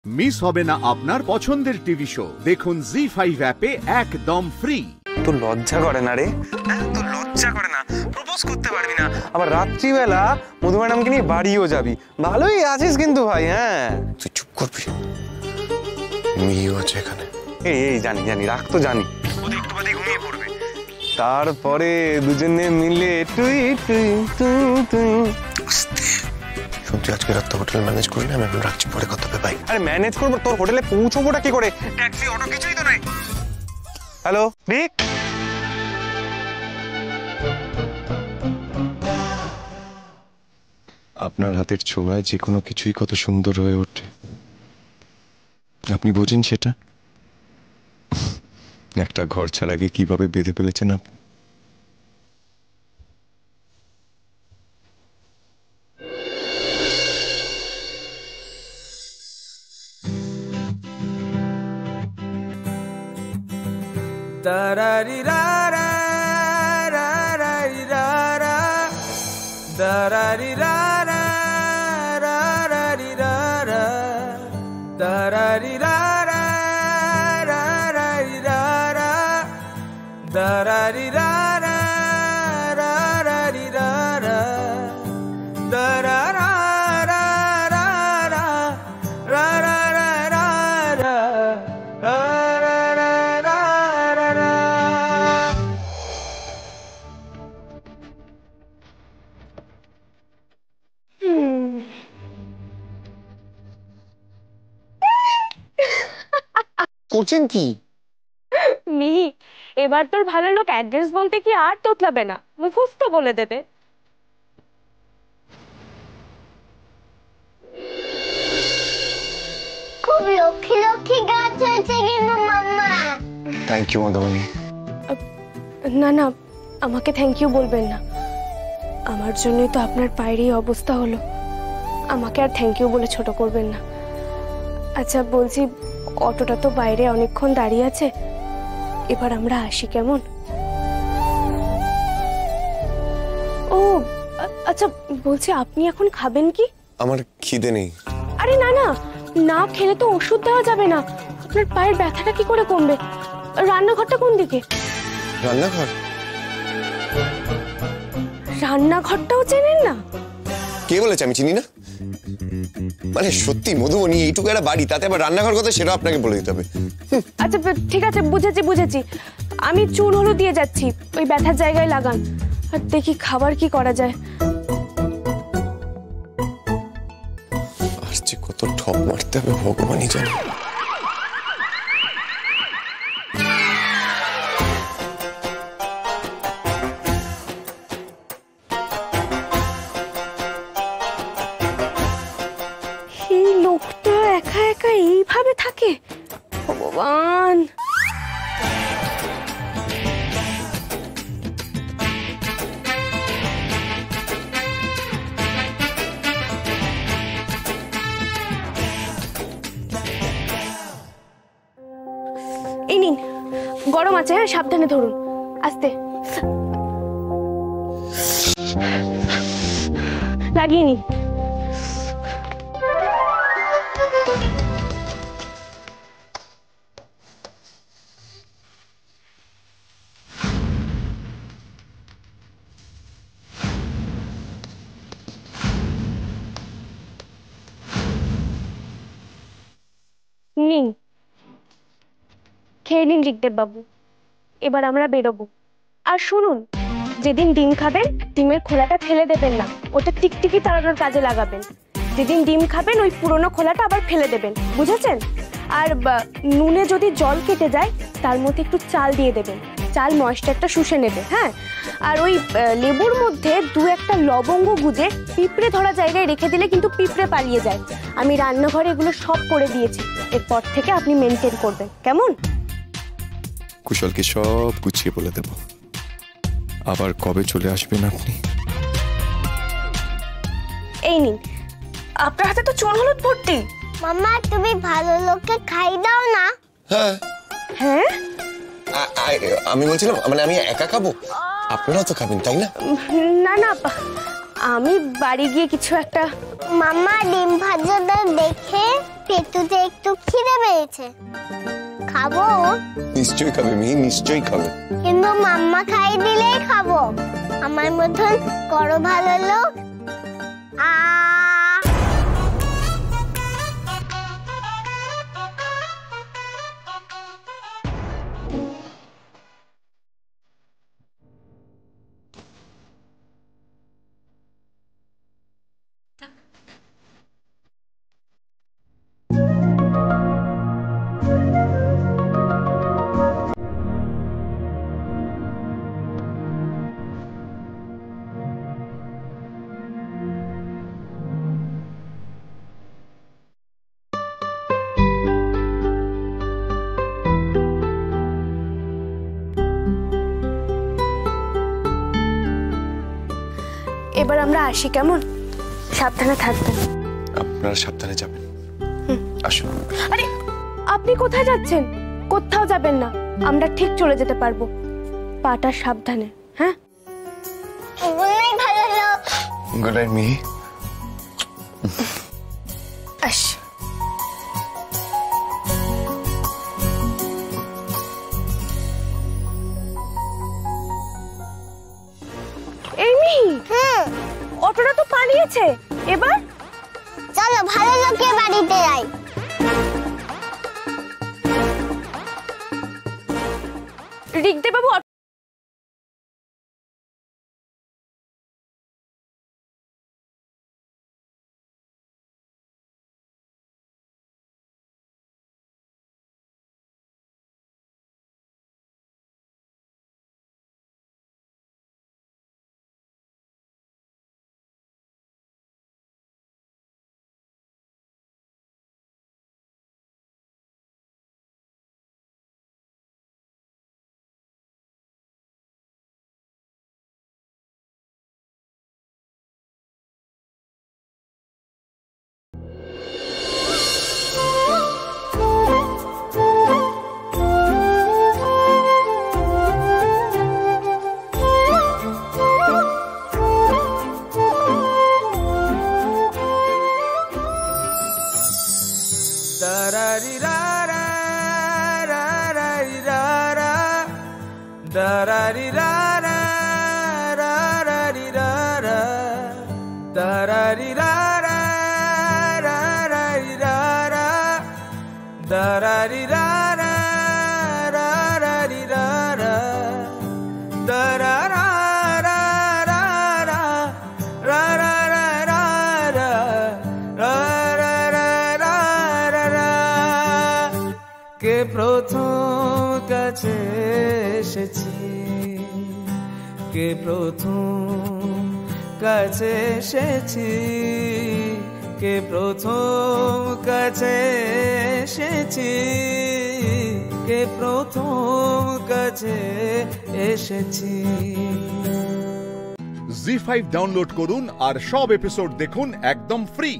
Miss হবে না আপনার পছন্দের টিভি শো। দেখুন জি5 অ্যাপে একদম ফ্রি। তোর লজ্জা করে না রে? তোর লজ্জা করে না? প্রপোজ করতে পারবি না, আবার রাত্রিবেলা মধু ম্যাডামকে নিয়ে বাড়িও যাবি। ভালোই আছিস কিন্তু ভাই। হ্যাঁ তুই চুপ করবি, মেয়েও আছে এখানে। এই জানি জানি, রাখ তো জানি, একটু বাদে ঘুমিয়ে পড়বে। তারপরে দুজনে মিলে তুই তুই তুই তুই। তুই আজকে রাত হোটেল ম্যানেজ করি না, আমি এখন রাখছি, পরে কথা হবে। ভাই আরে ম্যানেজ করবো, তোর হোটেলে পৌঁছবোটা কি করে? ট্যাক্সি অটো কিছুই তো নাই। হ্যালো রিক, আপনার হাতের ছোঁয়ায় যে কোনো কিছুই কত সুন্দর হয়ে ওঠে, আপনি বোঝেন সেটা? একটা ঘর ছাড়াকে কিভাবে বেঁধে ফেলেছেন আপনি। করছেন কি? মিহি, এবার তোর ভালো লোক অ্যাড্রেস বলতে কি আর তোতলাবে না, মুখস্থ বলে দেবে। খুব লক্ষ্মী লক্ষ্মী গাছ হয়েছে কিন্তু মাম্মা। Thank you Madhubani. না না, আমাকে থ্যাংক ইউ বলবেন না, আমার জন্যই তো আপনার পায়ের এই অবস্থা হলো। আমাকে আর থ্যাংক ইউ বলে ছোট করবেন না। আচ্ছা বলছি, অটোটা তো বাইরে অনেকক্ষণ দাঁড়িয়ে আছে, এবার আমরা আসি কেমন? ও আচ্ছা বলছি, আপনি এখন খাবেন কি? আমার খিদে নেই। আরে না না, না খেলে তো ওষুধ দেওয়া যাবে না। আপনার পায়ের ব্যথাটা কি করে কমবে? রান্নাঘরটা কোন দিকে? রান্নাঘর? রান্নাঘরটাও চেনেন না? কে বলেছে আমি চিনি না? মানে সত্যি মধুবনী, এইটুকু একটা বাড়ি, তাতে আবার রান্নাঘর কথা, সেটা আপনাকে বলে দিতে হবে। আচ্ছা ঠিক আছে, বুঝেছি বুঝেছি। আমি চুন হলুদ দিয়ে যাচ্ছি, ওই ব্যথার জায়গায় লাগান। আর দেখি খাবার কি করা যায়। আর যে কত ঠপ মারতে হবে ভগবানই জানে। এই লোকটা একা একা এইভাবে থাকে, ভগবান। এই নিন, গরম আছে, হ্যাঁ সাবধানে ধরুন, আস্তে লাগিয়ে নিন। নিন, খেয়ে নিন ঋগদেব বাবু, এবার আমরা বেরোবো। আর শুনুন, যেদিন ডিম খাবেন ডিমের খোলাটা ফেলে দেবেন না, ওটা টিকটিকি তাড়ানোর কাজে লাগাবেন। যেদিন ডিম খাবেন ওই পুরোনো খোলাটা আবার ফেলে দেবেন, বুঝেছেন? আর নুনে যদি জল কেটে যায় তার মধ্যে একটু চাল দিয়ে দেবেন, চাল ময়েশ্চারটা শুষে নেবে। হ্যাঁ, আর ওই লেবুর মধ্যে দু একটা লবঙ্গ গুজে পিঁপড়ে ধরা জায়গায় রেখে দিলে কিন্তু পিঁপড়ে পালিয়ে যায়। আমি রান্নাঘরে এগুলো সব করে দিয়েছি, এরপর থেকে আপনি মেনটেন করবেন, কেমন? কুশলকে সব গুছিয়ে বলে দেব। আবার কবে চলে আসবেন আপনি? এই নিন, আপনার হাতে তো চুন হলুদ ভর্তি। মাম্মা তুমি ভালো লোককে খাই দাও না। হ্যাঁ হ্যাঁ, আমি বলছিলাম, মানে আমি একা খাবো, আপনারাও তো খাবেন তাই না? না না, আমি বাড়ি গিয়ে কিছু একটা। মাম্মা ডিম ভাজাটা দেখে পেটুতে একটু খিদে পেয়েছে, খাবো? নিশ্চয়ই খাবে মেয়ে, নিশ্চয়ই খাবে। কিন্তু মাম্মা খাই দিলেই খাবো। আমার মতন বড় ভালো লোক। এবার আমরা আসি, কেমন? সাবধানে থাকবেন। আপনারা সাবধানে যাবেন। আসুন। আরে আপনি কোথায় যাচ্ছেন? কোথাও যাবেন না, আমরা ঠিক চলে যেতে পারবো। পাটা সাবধানে, হ্যাঁ? এগুলোই ভালো লোক। গুড নাইট মিহি। আস। এই মিহি, অটোটা তো পালিয়েছে, এবার চলো ভালো লোকের বাড়িতে যাই। রিকদে বাবু কে প্রথম কাছে এসেছি, কে প্রথম কাছে এসেছি, কে প্রথম কাছে এসেছি, কে প্রথম কাছে এসেছি। জি5 ডাউনলোড করুন আর সব এপিসোড দেখুন একদম ফ্রি।